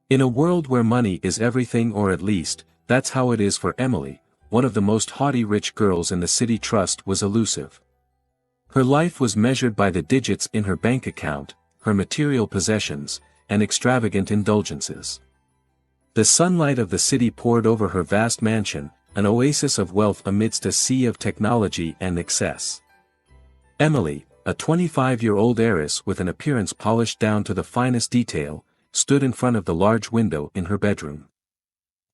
In a world where money is everything, or at least, that's how it is for Emily, one of the most haughty rich girls in the city. Trust was elusive. Her life was measured by the digits in her bank account, her material possessions, and extravagant indulgences. The sunlight of the city poured over her vast mansion, an oasis of wealth amidst a sea of technology and excess. Emily, a 25-year-old heiress with an appearance polished down to the finest detail, stood in front of the large window in her bedroom.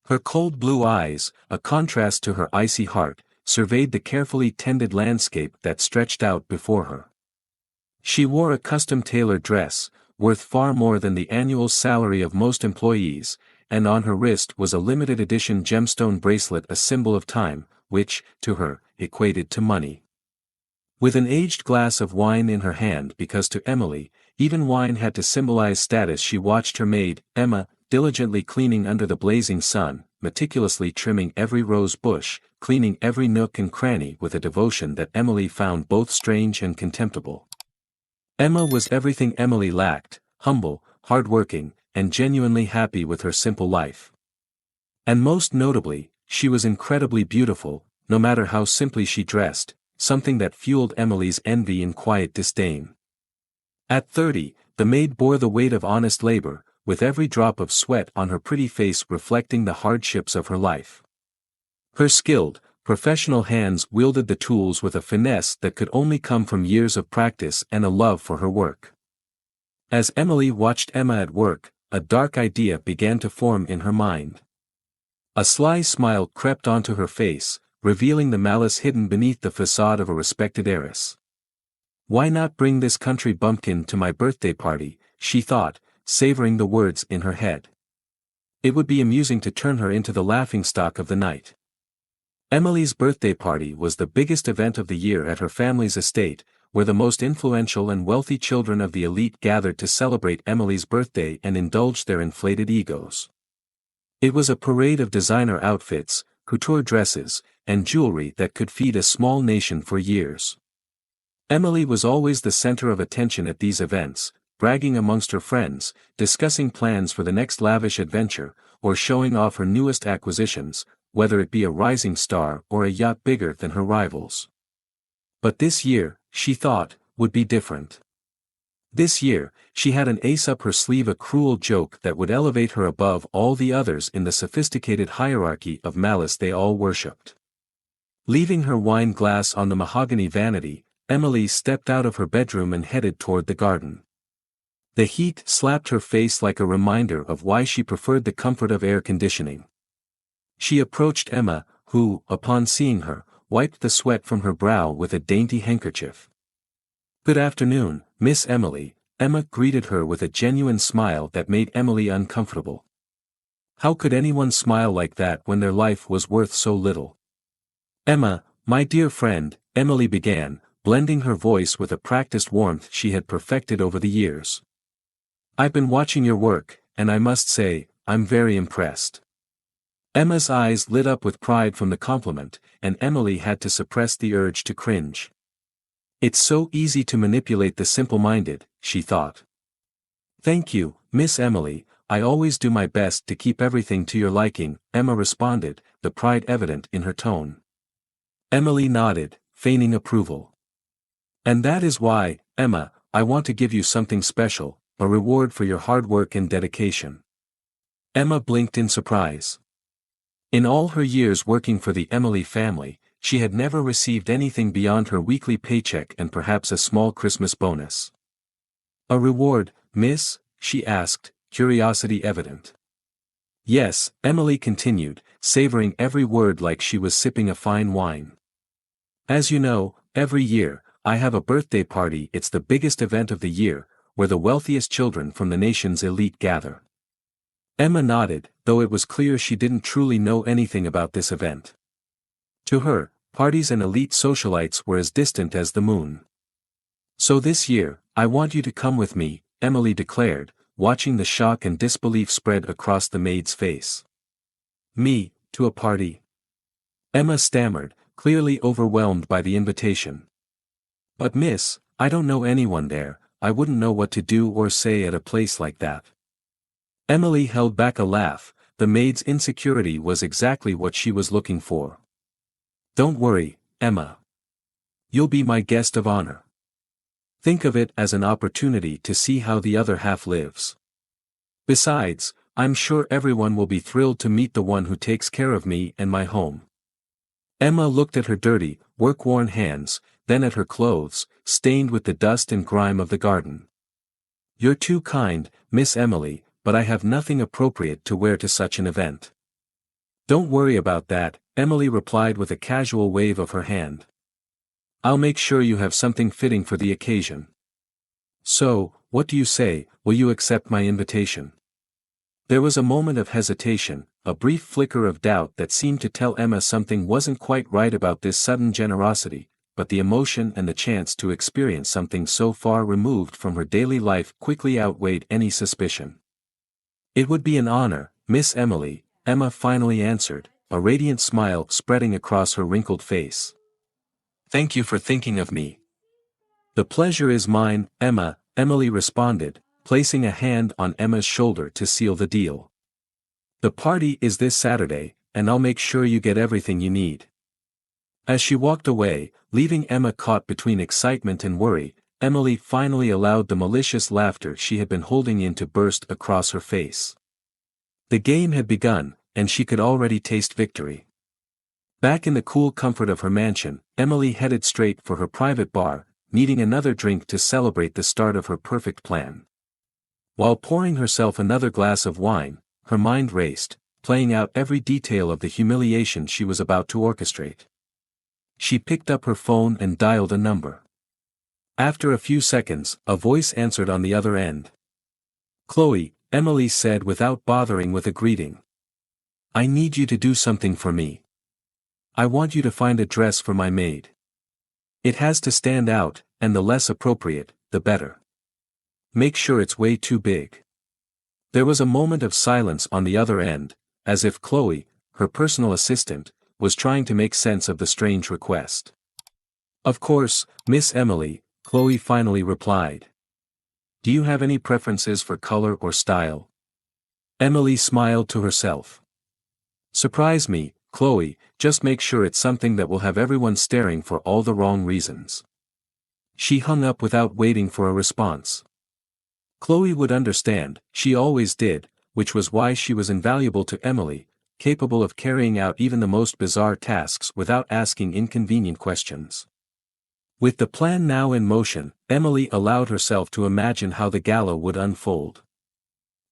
Her cold blue eyes, a contrast to her icy heart, surveyed the carefully tended landscape that stretched out before her. She wore a custom-tailored dress, worth far more than the annual salary of most employees, and on her wrist was a limited-edition gemstone bracelet, a symbol of time, which, to her, equated to money. With an aged glass of wine in her hand, because to Emily, even wine had to symbolize status, she watched her maid, Emma, diligently cleaning under the blazing sun, meticulously trimming every rose bush, cleaning every nook and cranny with a devotion that Emily found both strange and contemptible. Emma was everything Emily lacked: humble, hard-working, and genuinely happy with her simple life. And most notably, she was incredibly beautiful, no matter how simply she dressed, something that fueled Emily's envy and quiet disdain. At 30, the maid bore the weight of honest labor, with every drop of sweat on her pretty face reflecting the hardships of her life. Her skilled, professional hands wielded the tools with a finesse that could only come from years of practice and a love for her work. As Emily watched Emma at work, a dark idea began to form in her mind. A sly smile crept onto her face, revealing the malice hidden beneath the facade of a respected heiress. "Why not bring this country bumpkin to my birthday party?" she thought, savoring the words in her head. It would be amusing to turn her into the laughingstock of the night. Emily's birthday party was the biggest event of the year at her family's estate, where the most influential and wealthy children of the elite gathered to celebrate Emily's birthday and indulge their inflated egos. It was a parade of designer outfits, couture dresses, and jewelry that could feed a small nation for years. Emily was always the center of attention at these events, bragging amongst her friends, discussing plans for the next lavish adventure, or showing off her newest acquisitions, whether it be a rising star or a yacht bigger than her rivals. But this year, she thought, would be different. This year, she had an ace up her sleeve, a cruel joke that would elevate her above all the others in the sophisticated hierarchy of malice they all worshipped. Leaving her wine glass on the mahogany vanity, Emily stepped out of her bedroom and headed toward the garden. The heat slapped her face like a reminder of why she preferred the comfort of air conditioning. She approached Emma, who, upon seeing her, wiped the sweat from her brow with a dainty handkerchief. "Good afternoon, Miss Emily," Emma greeted her with a genuine smile that made Emily uncomfortable. How could anyone smile like that when their life was worth so little? "Emma, my dear friend," Emily began, blending her voice with a practiced warmth she had perfected over the years. "I've been watching your work, and I must say, I'm very impressed." Emma's eyes lit up with pride from the compliment, and Emily had to suppress the urge to cringe. "It's so easy to manipulate the simple-minded," she thought. "Thank you, Miss Emily, I always do my best to keep everything to your liking," Emma responded, the pride evident in her tone. Emily nodded, feigning approval. "And that is why, Emma, I want to give you something special, a reward for your hard work and dedication." Emma blinked in surprise. In all her years working for the Emily family, she had never received anything beyond her weekly paycheck and perhaps a small Christmas bonus. "A reward, miss?" she asked, curiosity evident. "Yes," Emily continued, savoring every word like she was sipping a fine wine. "As you know, every year, I have a birthday party. It's the biggest event of the year, where the wealthiest children from the nation's elite gather." Emma nodded, though it was clear she didn't truly know anything about this event. To her, parties and elite socialites were as distant as the moon. "So this year, I want you to come with me," Emily declared, watching the shock and disbelief spread across the maid's face. "Me, to a party?" Emma stammered, clearly overwhelmed by the invitation. "But miss, I don't know anyone there, I wouldn't know what to do or say at a place like that." Emily held back a laugh. The maid's insecurity was exactly what she was looking for. Don't worry, Emma. You'll be my guest of honor. Think of it as an opportunity to see how the other half lives. Besides, I'm sure everyone will be thrilled to meet the one who takes care of me and my home. Emma looked at her dirty, work-worn hands, then at her clothes, stained with the dust and grime of the garden. You're too kind, Miss Emily, but I have nothing appropriate to wear to such an event. Don't worry about that, Emily replied with a casual wave of her hand. I'll make sure you have something fitting for the occasion. So, what do you say, will you accept my invitation? There was a moment of hesitation, a brief flicker of doubt that seemed to tell Emma something wasn't quite right about this sudden generosity, but the emotion and the chance to experience something so far removed from her daily life quickly outweighed any suspicion. It would be an honor, Miss Emily, Emma finally answered, a radiant smile spreading across her wrinkled face. Thank you for thinking of me. The pleasure is mine, Emma, Emily responded, placing a hand on Emma's shoulder to seal the deal. The party is this Saturday, and I'll make sure you get everything you need. As she walked away, leaving Emma caught between excitement and worry, Emily finally allowed the malicious laughter she had been holding in to burst across her face. The game had begun, and she could already taste victory. Back in the cool comfort of her mansion, Emily headed straight for her private bar, needing another drink to celebrate the start of her perfect plan. While pouring herself another glass of wine, her mind raced, playing out every detail of the humiliation she was about to orchestrate. She picked up her phone and dialed a number. After a few seconds, a voice answered on the other end. Chloe, Emily said without bothering with a greeting. I need you to do something for me. I want you to find a dress for my maid. It has to stand out, and the less appropriate, the better. Make sure it's way too big. There was a moment of silence on the other end, as if Chloe, her personal assistant, was trying to make sense of the strange request. Of course, Miss Emily, Chloe finally replied. Do you have any preferences for color or style? Emily smiled to herself. Surprise me, Chloe, just make sure it's something that will have everyone staring for all the wrong reasons. She hung up without waiting for a response. Chloe would understand, she always did, which was why she was invaluable to Emily, capable of carrying out even the most bizarre tasks without asking inconvenient questions. With the plan now in motion, Emily allowed herself to imagine how the gala would unfold.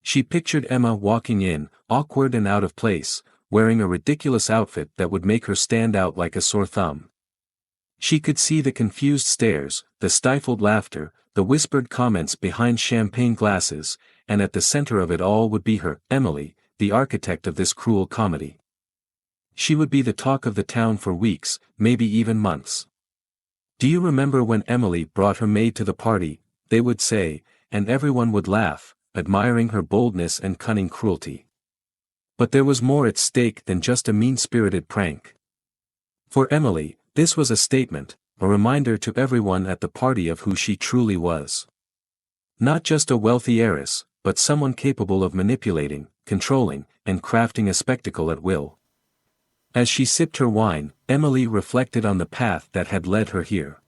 She pictured Emma walking in, awkward and out of place, wearing a ridiculous outfit that would make her stand out like a sore thumb. She could see the confused stares, the stifled laughter, the whispered comments behind champagne glasses, and at the center of it all would be her, Emily, the architect of this cruel comedy. She would be the talk of the town for weeks, maybe even months. Do you remember when Emily brought her maid to the party, they would say, and everyone would laugh, admiring her boldness and cunning cruelty. But there was more at stake than just a mean-spirited prank. For Emily, this was a statement, a reminder to everyone at the party of who she truly was. Not just a wealthy heiress, but someone capable of manipulating, controlling, and crafting a spectacle at will. As she sipped her wine, Emily reflected on the path that had led her here.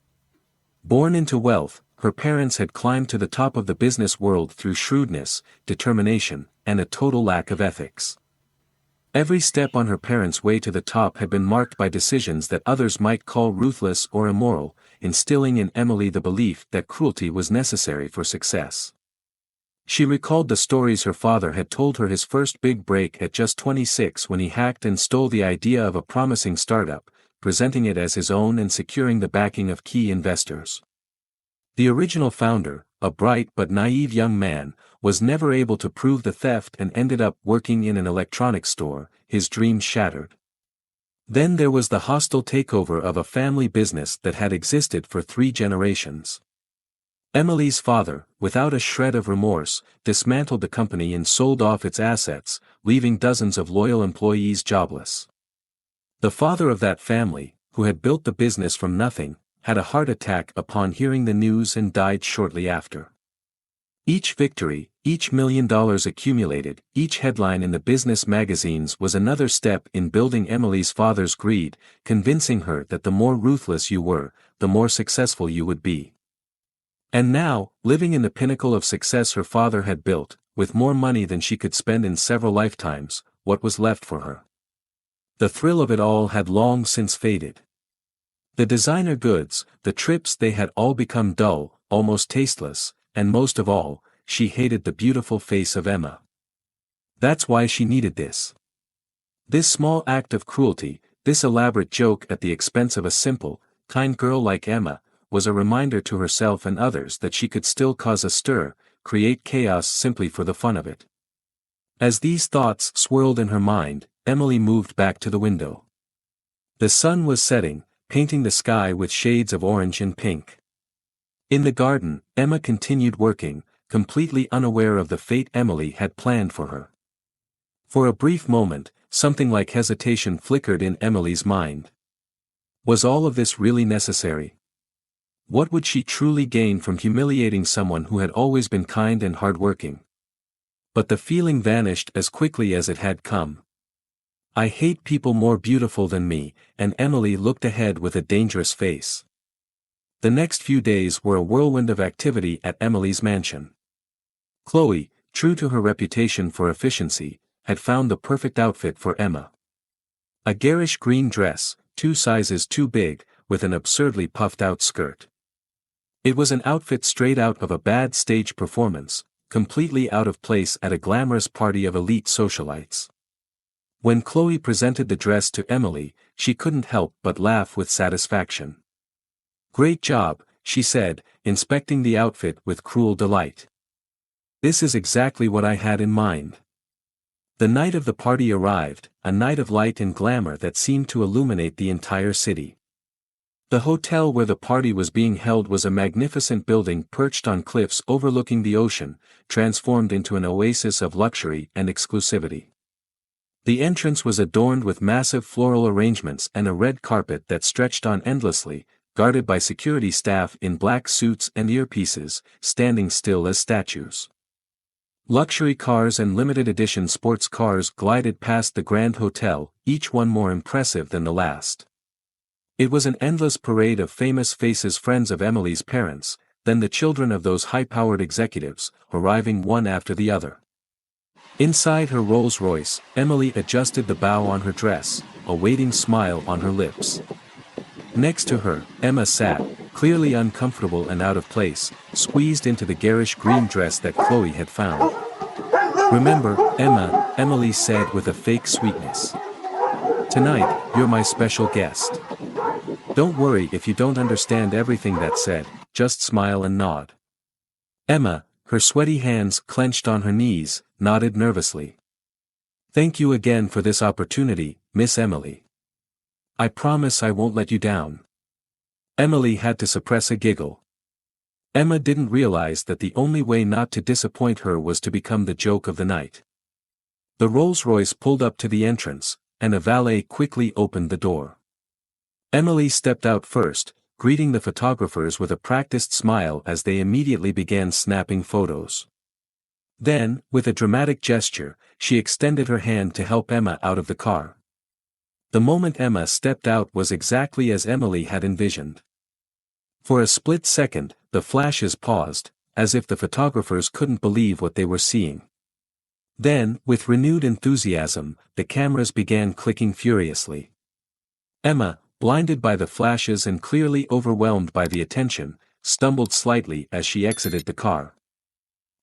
Born into wealth, her parents had climbed to the top of the business world through shrewdness, determination, and a total lack of ethics. Every step on her parents' way to the top had been marked by decisions that others might call ruthless or immoral, instilling in Emily the belief that cruelty was necessary for success. She recalled the stories her father had told her his first big break at just 26 when he hacked and stole the idea of a promising startup, presenting it as his own and securing the backing of key investors. The original founder, a bright but naive young man, was never able to prove the theft and ended up working in an electronics store, his dreams shattered. Then there was the hostile takeover of a family business that had existed for 3 generations. Emily's father, without a shred of remorse, dismantled the company and sold off its assets, leaving dozens of loyal employees jobless. The father of that family, who had built the business from nothing, had a heart attack upon hearing the news and died shortly after. Each victory, each $1 million accumulated, each headline in the business magazines was another step in building Emily's father's greed, convincing her that the more ruthless you were, the more successful you would be. And now, living in the pinnacle of success her father had built, with more money than she could spend in several lifetimes, what was left for her? The thrill of it all had long since faded. The designer goods, the trips, they had all become dull, almost tasteless, and most of all, she hated the beautiful face of Emma. That's why she needed this. This small act of cruelty, this elaborate joke at the expense of a simple, kind girl like Emma, was a reminder to herself and others that she could still cause a stir, create chaos simply for the fun of it. As these thoughts swirled in her mind, Emily moved back to the window. The sun was setting, painting the sky with shades of orange and pink. In the garden, Emma continued working, completely unaware of the fate Emily had planned for her. For a brief moment, something like hesitation flickered in Emily's mind. Was all of this really necessary? What would she truly gain from humiliating someone who had always been kind and hardworking? But the feeling vanished as quickly as it had come. I hate people more beautiful than me, and Emily looked ahead with a dangerous face. The next few days were a whirlwind of activity at Emily's mansion. Chloe, true to her reputation for efficiency, had found the perfect outfit for Emma. A garish green dress, 2 sizes too big, with an absurdly puffed-out skirt. It was an outfit straight out of a bad stage performance, completely out of place at a glamorous party of elite socialites. When Chloe presented the dress to Emily, she couldn't help but laugh with satisfaction. "Great job," she said, inspecting the outfit with cruel delight. "This is exactly what I had in mind." The night of the party arrived, a night of light and glamour that seemed to illuminate the entire city. The hotel where the party was being held was a magnificent building perched on cliffs overlooking the ocean, transformed into an oasis of luxury and exclusivity. The entrance was adorned with massive floral arrangements and a red carpet that stretched on endlessly, guarded by security staff in black suits and earpieces, standing still as statues. Luxury cars and limited-edition sports cars glided past the Grand Hotel, each one more impressive than the last. It was an endless parade of famous faces, friends of Emily's parents, then the children of those high-powered executives, arriving one after the other. Inside her Rolls-Royce, Emily adjusted the bow on her dress, a waiting smile on her lips. Next to her, Emma sat, clearly uncomfortable and out of place, squeezed into the garish green dress that Chloe had found. "Remember, Emma," Emily said with a fake sweetness. "Tonight, you're my special guest. Don't worry if you don't understand everything that's said, just smile and nod." Emma, her sweaty hands clenched on her knees, nodded nervously. "Thank you again for this opportunity, Miss Emily. I promise I won't let you down." Emily had to suppress a giggle. Emma didn't realize that the only way not to disappoint her was to become the joke of the night. The Rolls-Royce pulled up to the entrance, and a valet quickly opened the door. Emily stepped out first, greeting the photographers with a practiced smile as they immediately began snapping photos. Then, with a dramatic gesture, she extended her hand to help Emma out of the car. The moment Emma stepped out was exactly as Emily had envisioned. For a split second, the flashes paused, as if the photographers couldn't believe what they were seeing. Then, with renewed enthusiasm, the cameras began clicking furiously. Emma, blinded by the flashes and clearly overwhelmed by the attention, stumbled slightly as she exited the car.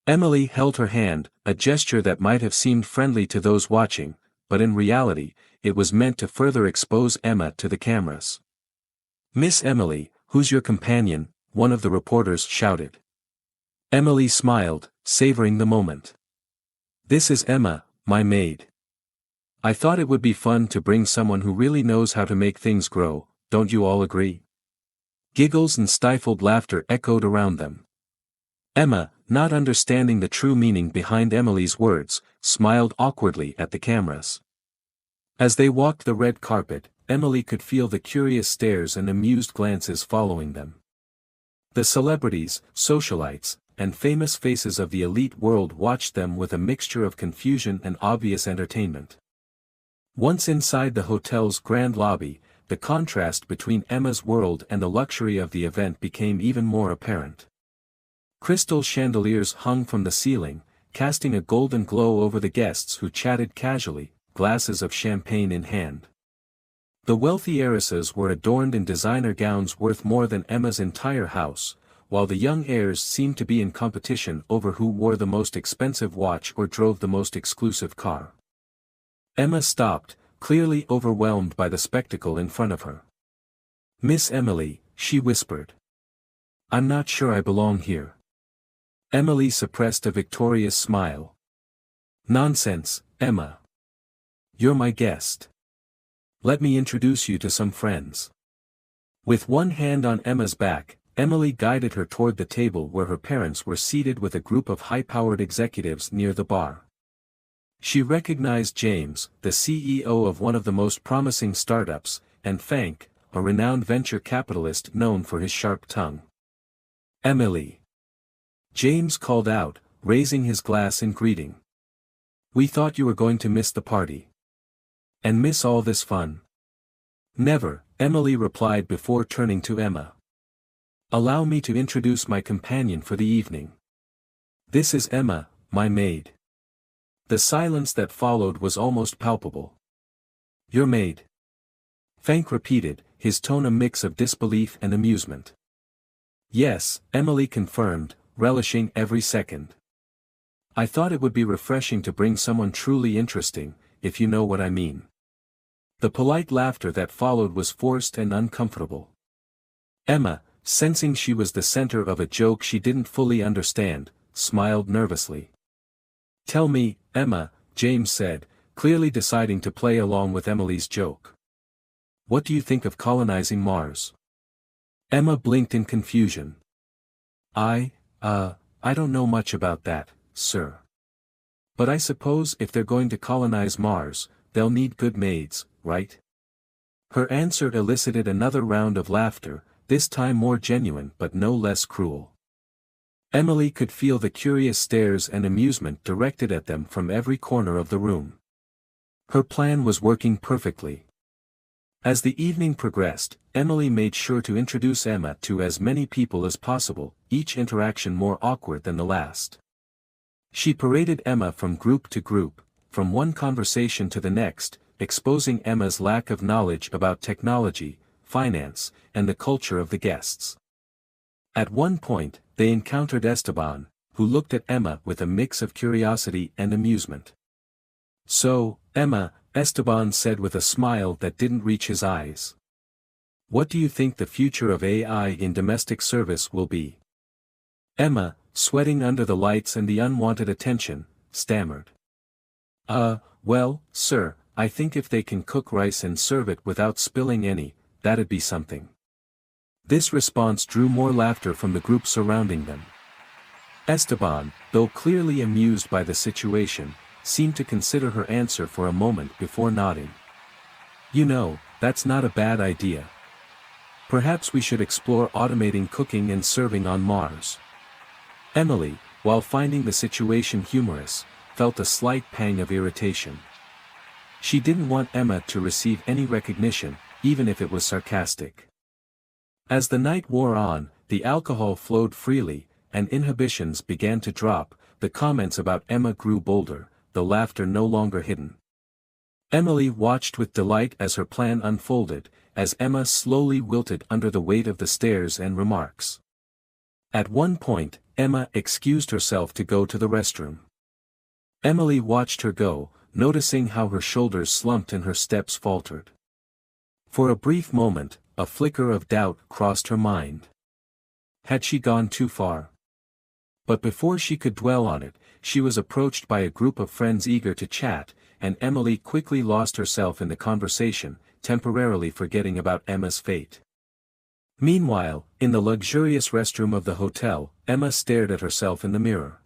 Emily held her hand, a gesture that might have seemed friendly to those watching, but in reality, it was meant to further expose Emma to the cameras. "Miss Emily, who's your companion?" one of the reporters shouted. Emily smiled, savoring the moment. "This is Emma, my maid. I thought it would be fun to bring someone who really knows how to make things grow, don't you all agree?" Giggles and stifled laughter echoed around them. Emma, not understanding the true meaning behind Emily's words, smiled awkwardly at the cameras. As they walked the red carpet, Emily could feel the curious stares and amused glances following them. The celebrities, socialites, and famous faces of the elite world watched them with a mixture of confusion and obvious entertainment. Once inside the hotel's grand lobby, the contrast between Emma's world and the luxury of the event became even more apparent. Crystal chandeliers hung from the ceiling, casting a golden glow over the guests who chatted casually, glasses of champagne in hand. The wealthy heiresses were adorned in designer gowns worth more than Emma's entire house, while the young heirs seemed to be in competition over who wore the most expensive watch or drove the most exclusive car. Emma stopped, clearly overwhelmed by the spectacle in front of her. "Miss Emily," she whispered. "I'm not sure I belong here." Emily suppressed a victorious smile. "Nonsense, Emma. You're my guest. Let me introduce you to some friends." With one hand on Emma's back, Emily guided her toward the table where her parents were seated with a group of high-powered executives near the bar. She recognized James, the CEO of one of the most promising startups, and Frank, a renowned venture capitalist known for his sharp tongue. "Emily," James called out, raising his glass in greeting. "We thought you were going to miss the party. And miss all this fun." "Never," Emily replied before turning to Emma. "Allow me to introduce my companion for the evening. This is Emma, my maid." The silence that followed was almost palpable. "Your maid?" Frank repeated, his tone a mix of disbelief and amusement. "Yes," Emily confirmed, relishing every second. "I thought it would be refreshing to bring someone truly interesting, if you know what I mean." The polite laughter that followed was forced and uncomfortable. Emma, sensing she was the center of a joke she didn't fully understand, smiled nervously. "Tell me, Emma," James said, clearly deciding to play along with Emily's joke. "What do you think of colonizing Mars?" Emma blinked in confusion. I don't know much about that, sir. But I suppose if they're going to colonize Mars, they'll need good maids, right?" Her answer elicited another round of laughter, this time more genuine but no less cruel. Emily could feel the curious stares and amusement directed at them from every corner of the room. Her plan was working perfectly. As the evening progressed, Emily made sure to introduce Emma to as many people as possible, each interaction more awkward than the last. She paraded Emma from group to group, from one conversation to the next, exposing Emma's lack of knowledge about technology, finance, and the culture of the guests. At one point, they encountered Esteban, who looked at Emma with a mix of curiosity and amusement. "So, Emma," Esteban said with a smile that didn't reach his eyes. "What do you think the future of AI in domestic service will be?" Emma, sweating under the lights and the unwanted attention, stammered. Well, sir, I think if they can cook rice and serve it without spilling any, that'd be something." This response drew more laughter from the group surrounding them. Esteban, though clearly amused by the situation, seemed to consider her answer for a moment before nodding. "You know, that's not a bad idea. Perhaps we should explore automating cooking and serving on Mars." Emily, while finding the situation humorous, felt a slight pang of irritation. She didn't want Emma to receive any recognition, even if it was sarcastic. As the night wore on, the alcohol flowed freely, and inhibitions began to drop, the comments about Emma grew bolder, the laughter no longer hidden. Emily watched with delight as her plan unfolded, as Emma slowly wilted under the weight of the stares and remarks. At one point, Emma excused herself to go to the restroom. Emily watched her go, noticing how her shoulders slumped and her steps faltered. For a brief moment, a flicker of doubt crossed her mind. Had she gone too far? But before she could dwell on it, she was approached by a group of friends eager to chat, and Emily quickly lost herself in the conversation, temporarily forgetting about Emma's fate. Meanwhile, in the luxurious restroom of the hotel, Emma stared at herself in the mirror.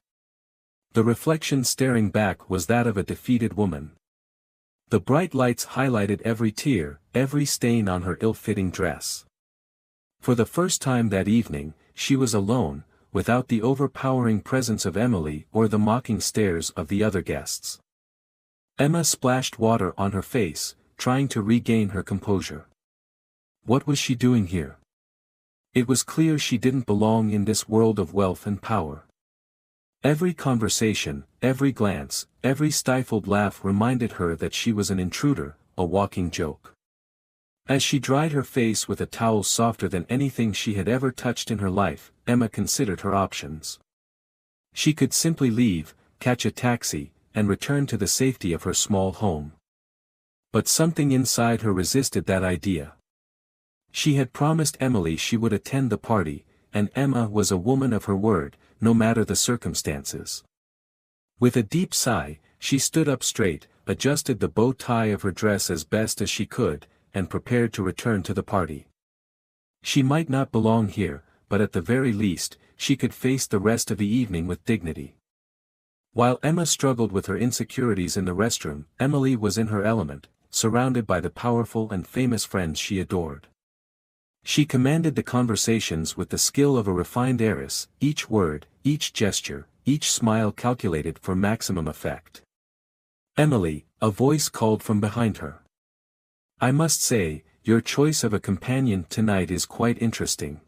The reflection staring back was that of a defeated woman. The bright lights highlighted every tear, every stain on her ill-fitting dress. For the first time that evening, she was alone, without the overpowering presence of Emily or the mocking stares of the other guests. Emma splashed water on her face, trying to regain her composure. What was she doing here? It was clear she didn't belong in this world of wealth and power. Every conversation, every glance, every stifled laugh reminded her that she was an intruder, a walking joke. As she dried her face with a towel softer than anything she had ever touched in her life, Emma considered her options. She could simply leave, catch a taxi, and return to the safety of her small home. But something inside her resisted that idea. She had promised Emily she would attend the party, and Emma was a woman of her word, no matter the circumstances. With a deep sigh, she stood up straight, adjusted the bow tie of her dress as best as she could, and prepared to return to the party. She might not belong here, but at the very least, she could face the rest of the evening with dignity. While Emma struggled with her insecurities in the restroom, Emily was in her element, surrounded by the powerful and famous friends she adored. She commanded the conversations with the skill of a refined heiress, each word, each gesture, each smile calculated for maximum effect. "Emily," a voice called from behind her. "I must say, your choice of a companion tonight is quite interesting."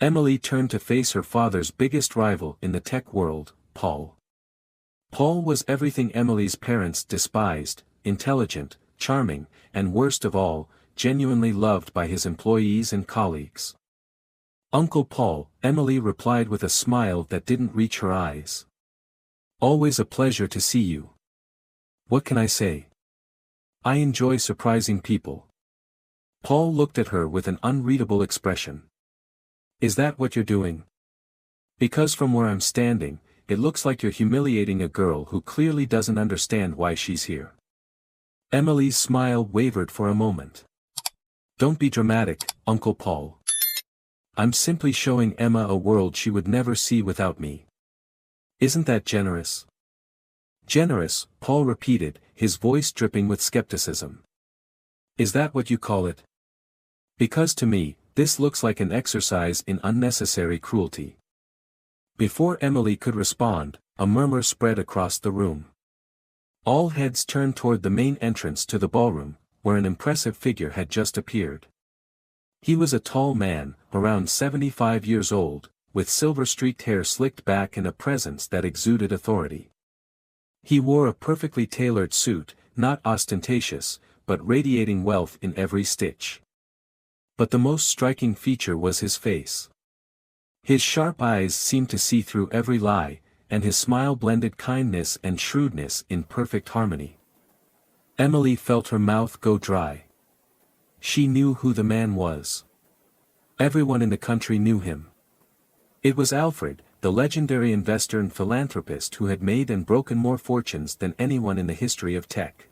Emily turned to face her father's biggest rival in the tech world, Paul. Paul was everything Emily's parents despised: intelligent, charming, and worst of all, genuinely loved by his employees and colleagues. "Uncle Paul," Emily replied with a smile that didn't reach her eyes. "Always a pleasure to see you. What can I say? I enjoy surprising people." Paul looked at her with an unreadable expression. "Is that what you're doing? Because from where I'm standing, it looks like you're humiliating a girl who clearly doesn't understand why she's here." Emily's smile wavered for a moment. "Don't be dramatic, Uncle Paul. I'm simply showing Emma a world she would never see without me. Isn't that generous?" "Generous," Paul repeated, his voice dripping with skepticism. "Is that what you call it? Because to me, this looks like an exercise in unnecessary cruelty." Before Emily could respond, a murmur spread across the room. All heads turned toward the main entrance to the ballroom, where an impressive figure had just appeared. He was a tall man, around 75 years old, with silver-streaked hair slicked back and a presence that exuded authority. He wore a perfectly tailored suit, not ostentatious, but radiating wealth in every stitch. But the most striking feature was his face. His sharp eyes seemed to see through every lie, and his smile blended kindness and shrewdness in perfect harmony. Emily felt her mouth go dry. She knew who the man was. Everyone in the country knew him. It was Alfred, the legendary investor and philanthropist who had made and broken more fortunes than anyone in the history of tech.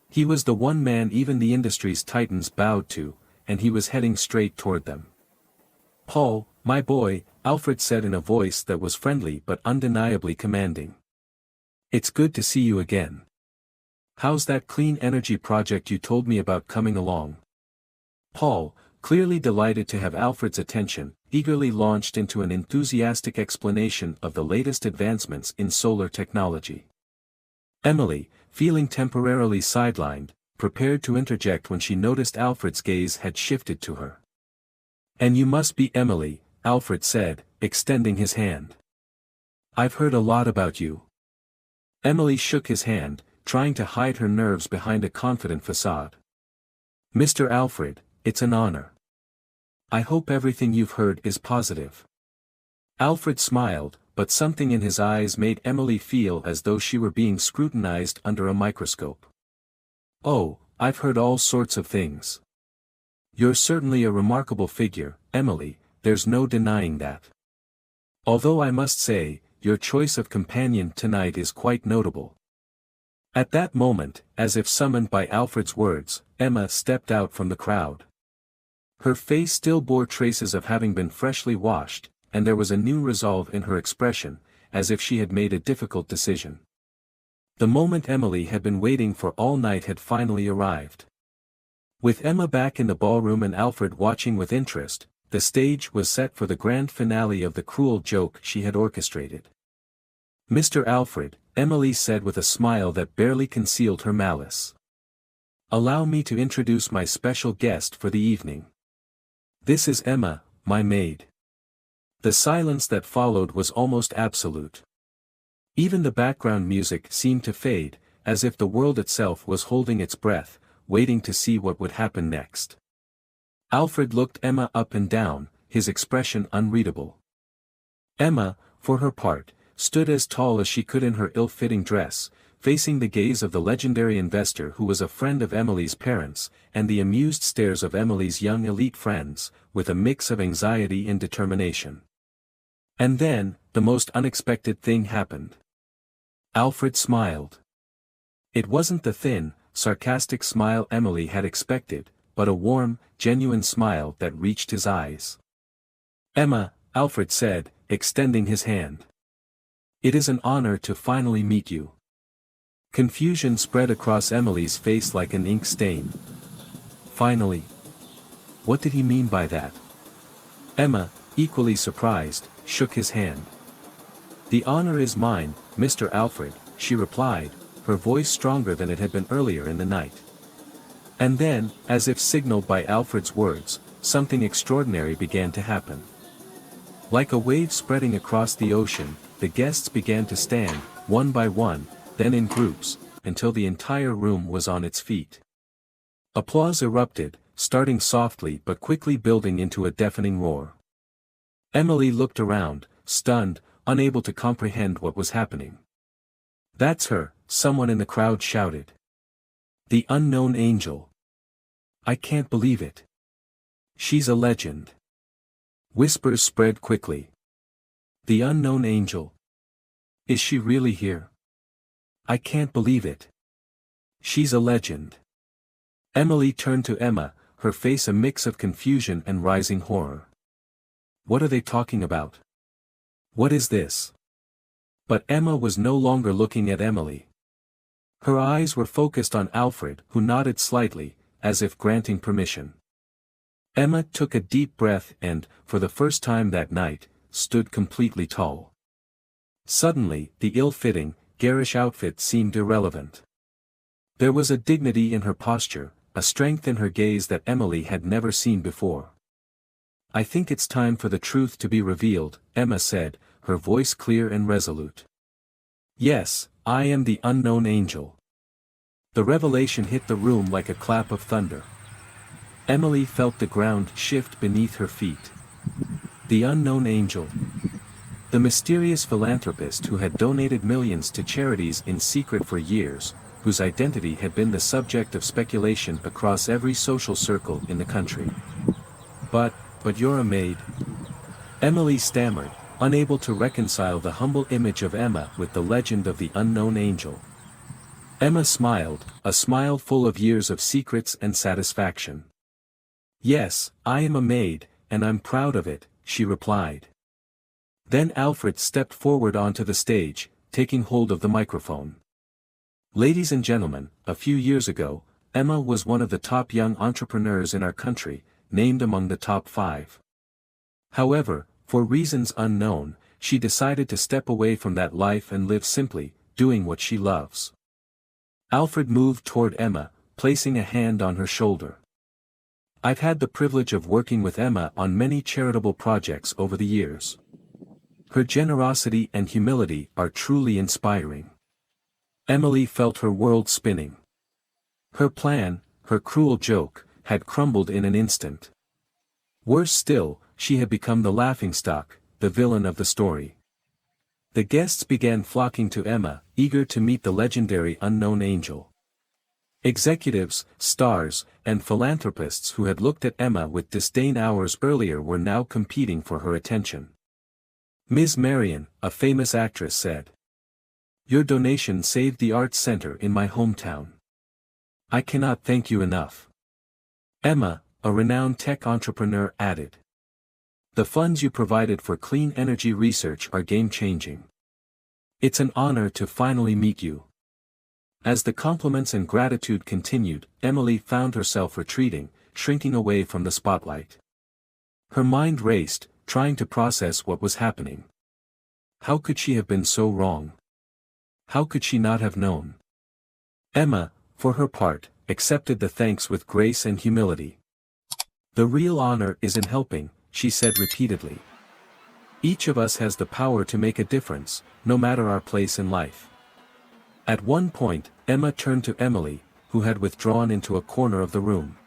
He was the one man even the industry's titans bowed to, and he was heading straight toward them. "Paul, my boy," Alfred said in a voice that was friendly but undeniably commanding. "It's good to see you again. How's that clean energy project you told me about coming along?" Paul, clearly delighted to have Alfred's attention, eagerly launched into an enthusiastic explanation of the latest advancements in solar technology. Emily, feeling temporarily sidelined, prepared to interject when she noticed Alfred's gaze had shifted to her. "And you must be Emily," Alfred said, extending his hand. "I've heard a lot about you." Emily shook his hand, trying to hide her nerves behind a confident facade. "Mr. Alfred, it's an honor. I hope everything you've heard is positive." Alfred smiled, but something in his eyes made Emily feel as though she were being scrutinized under a microscope. "Oh, I've heard all sorts of things. You're certainly a remarkable figure, Emily, there's no denying that. Although I must say, your choice of companion tonight is quite notable." At that moment, as if summoned by Alfred's words, Emma stepped out from the crowd. Her face still bore traces of having been freshly washed, and there was a new resolve in her expression, as if she had made a difficult decision. The moment Emily had been waiting for all night had finally arrived. With Emma back in the ballroom and Alfred watching with interest, the stage was set for the grand finale of the cruel joke she had orchestrated. "Mr. Alfred," Emily said with a smile that barely concealed her malice. "Allow me to introduce my special guest for the evening. This is Emma, my maid." The silence that followed was almost absolute. Even the background music seemed to fade, as if the world itself was holding its breath, waiting to see what would happen next. Alfred looked Emma up and down, his expression unreadable. Emma, for her part, stood as tall as she could in her ill-fitting dress, facing the gaze of the legendary investor who was a friend of Emily's parents, and the amused stares of Emily's young elite friends, with a mix of anxiety and determination. And then, the most unexpected thing happened. Alfred smiled. It wasn't the thin, sarcastic smile Emily had expected, but a warm, genuine smile that reached his eyes. "Emma," Alfred said, extending his hand. "It is an honor to finally meet you." Confusion spread across Emily's face like an ink stain. Finally. What did he mean by that? Emma, equally surprised, shook his hand. "The honor is mine, Mr. Alfred," she replied, her voice stronger than it had been earlier in the night. And then, as if signaled by Alfred's words, something extraordinary began to happen. Like a wave spreading across the ocean, the guests began to stand, one by one, then in groups, until the entire room was on its feet. Applause erupted, starting softly but quickly building into a deafening roar. Emily looked around, stunned, unable to comprehend what was happening. "That's her," someone in the crowd shouted. "The unknown angel. I can't believe it. She's a legend." Whispers spread quickly. "The unknown angel. Is she really here? I can't believe it. She's a legend." Emily turned to Emma, her face a mix of confusion and rising horror. "What are they talking about? What is this?" But Emma was no longer looking at Emily. Her eyes were focused on Alfred, who nodded slightly, as if granting permission. Emma took a deep breath and, for the first time that night, stood completely tall. Suddenly, the ill-fitting, garish outfit seemed irrelevant. There was a dignity in her posture, a strength in her gaze that Emily had never seen before. "I think it's time for the truth to be revealed," Emma said, her voice clear and resolute. "Yes, I am the unknown angel." The revelation hit the room like a clap of thunder. Emily felt the ground shift beneath her feet. The unknown angel. The mysterious philanthropist who had donated millions to charities in secret for years, whose identity had been the subject of speculation across every social circle in the country. But you're a maid?" Emily stammered, unable to reconcile the humble image of Emma with the legend of the unknown angel. Emma smiled, a smile full of years of secrets and satisfaction. "Yes, I am a maid, and I'm proud of it," she replied. Then Alfred stepped forward onto the stage, taking hold of the microphone. "Ladies and gentlemen, a few years ago, Emma was one of the top young entrepreneurs in our country, named among the top 5. However, for reasons unknown, she decided to step away from that life and live simply, doing what she loves." Alfred moved toward Emma, placing a hand on her shoulder. "I've had the privilege of working with Emma on many charitable projects over the years. Her generosity and humility are truly inspiring." Emily felt her world spinning. Her plan, her cruel joke, had crumbled in an instant. Worse still, she had become the laughingstock, the villain of the story. The guests began flocking to Emma, eager to meet the legendary unknown angel. Executives, stars, and philanthropists who had looked at Emma with disdain hours earlier were now competing for her attention. "Ms. Marion," a famous actress said. "Your donation saved the arts center in my hometown. I cannot thank you enough." Emma, a renowned tech entrepreneur, added. "The funds you provided for clean energy research are game-changing. It's an honor to finally meet you." As the compliments and gratitude continued, Emily found herself retreating, shrinking away from the spotlight. Her mind raced, trying to process what was happening. How could she have been so wrong? How could she not have known? Emma, for her part, accepted the thanks with grace and humility. The real honor is in helping, she said repeatedly. Each of us has the power to make a difference, no matter our place in life. At one point, Emma turned to Emily, who had withdrawn into a corner of the room.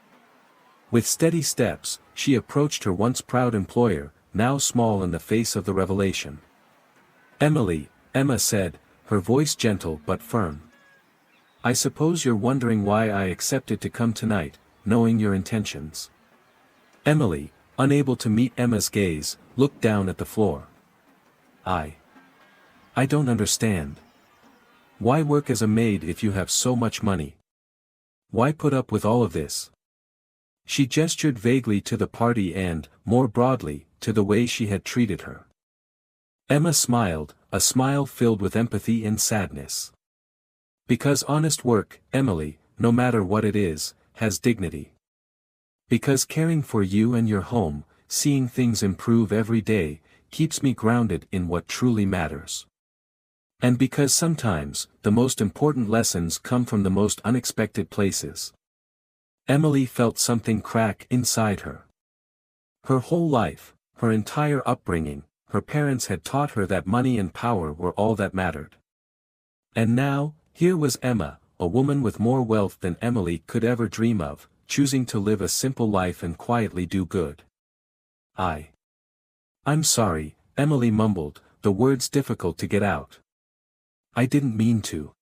With steady steps, she approached her once proud employer, now small in the face of the revelation. "Emily," Emma said, her voice gentle but firm. "I suppose you're wondering why I accepted to come tonight, knowing your intentions." Emily, unable to meet Emma's gaze, looked down at the floor. I don't understand. Why work as a maid if you have so much money? Why put up with all of this?" She gestured vaguely to the party and, more broadly, to the way she had treated her. Emma smiled, a smile filled with empathy and sadness. "Because honest work, Emily, no matter what it is, has dignity. Because caring for you and your home, seeing things improve every day, keeps me grounded in what truly matters. And because sometimes, the most important lessons come from the most unexpected places." Emily felt something crack inside her. Her whole life, her entire upbringing, her parents had taught her that money and power were all that mattered. And now, here was Emma, a woman with more wealth than Emily could ever dream of, choosing to live a simple life and quietly do good. I'm sorry," Emily mumbled, the words difficult to get out. "I didn't mean to.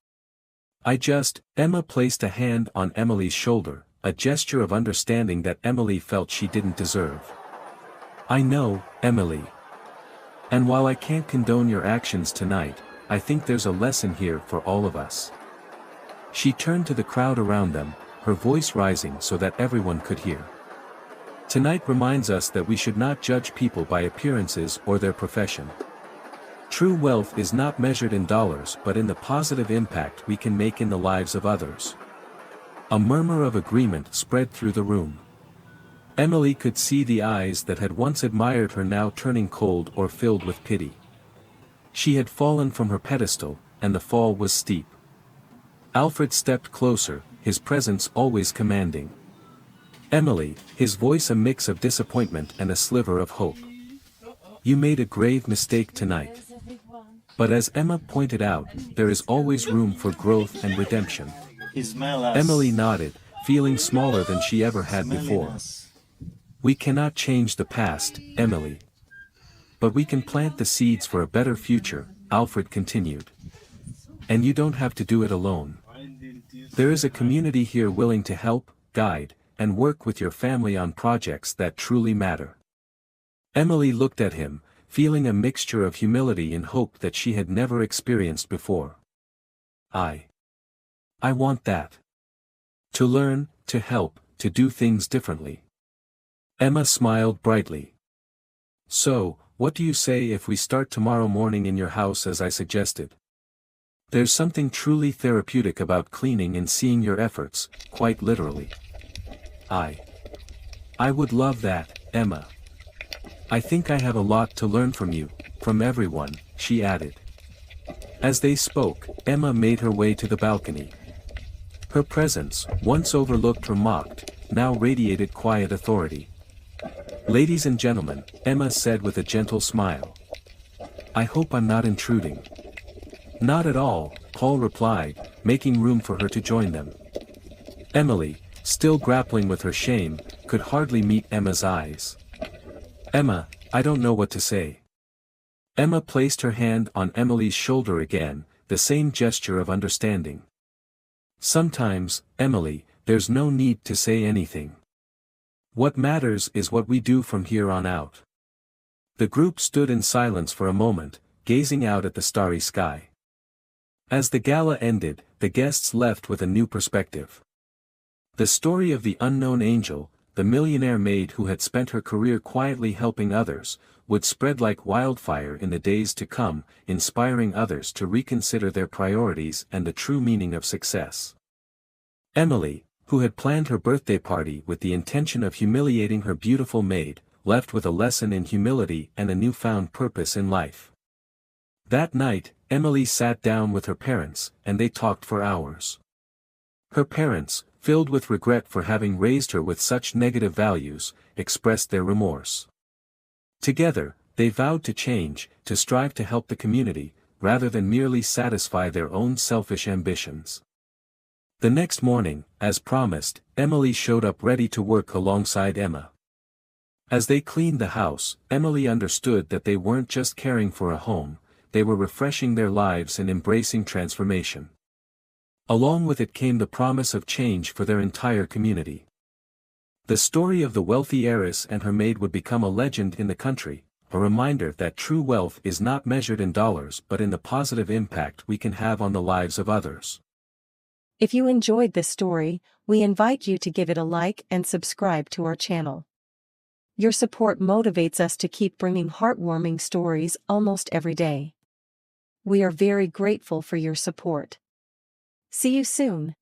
Emma placed a hand on Emily's shoulder, a gesture of understanding that Emily felt she didn't deserve. "I know, Emily. And while I can't condone your actions tonight, I think there's a lesson here for all of us." She turned to the crowd around them, her voice rising so that everyone could hear. "Tonight reminds us that we should not judge people by appearances or their profession. True wealth is not measured in dollars but in the positive impact we can make in the lives of others." A murmur of agreement spread through the room. Emily could see the eyes that had once admired her now turning cold or filled with pity. She had fallen from her pedestal, and the fall was steep. Alfred stepped closer, his presence always commanding. "Emily," his voice a mix of disappointment and a sliver of hope. "You made a grave mistake tonight. But as Emma pointed out, there is always room for growth and redemption." Emily nodded, feeling smaller than she ever had before. "We cannot change the past, Emily. But we can plant the seeds for a better future," Alfred continued. "And you don't have to do it alone. There is a community here willing to help, guide, and work with your family on projects that truly matter." Emily looked at him, feeling a mixture of humility and hope that she had never experienced before. I want that. To learn, to help, to do things differently." Emma smiled brightly. "So, what do you say if we start tomorrow morning in your house as I suggested? There's something truly therapeutic about cleaning and seeing your efforts, quite literally." I would love that, Emma. "I think I have a lot to learn from you, from everyone," she added. As they spoke, Emma made her way to the balcony. Her presence, once overlooked or mocked, now radiated quiet authority. "Ladies and gentlemen," Emma said with a gentle smile. "I hope I'm not intruding." "Not at all," Paul replied, making room for her to join them. Emily, still grappling with her shame, could hardly meet Emma's eyes. "Emma, I don't know what to say." Emma placed her hand on Emily's shoulder again, the same gesture of understanding. "Sometimes, Emily, there's no need to say anything. What matters is what we do from here on out." The group stood in silence for a moment, gazing out at the starry sky. As the gala ended, the guests left with a new perspective. The story of the unknown angel, the millionaire maid who had spent her career quietly helping others, would spread like wildfire in the days to come, inspiring others to reconsider their priorities and the true meaning of success. Emily, who had planned her birthday party with the intention of humiliating her beautiful maid, left with a lesson in humility and a newfound purpose in life. That night, Emily sat down with her parents, and they talked for hours. Her parents, filled with regret for having raised her with such negative values, expressed their remorse. Together, they vowed to change, to strive to help the community, rather than merely satisfy their own selfish ambitions. The next morning, as promised, Emily showed up ready to work alongside Emma. As they cleaned the house, Emily understood that they weren't just caring for a home, they were refreshing their lives and embracing transformation. Along with it came the promise of change for their entire community. The story of the wealthy heiress and her maid would become a legend in the country, a reminder that true wealth is not measured in dollars but in the positive impact we can have on the lives of others. If you enjoyed this story, we invite you to give it a like and subscribe to our channel. Your support motivates us to keep bringing heartwarming stories almost every day. We are very grateful for your support. See you soon.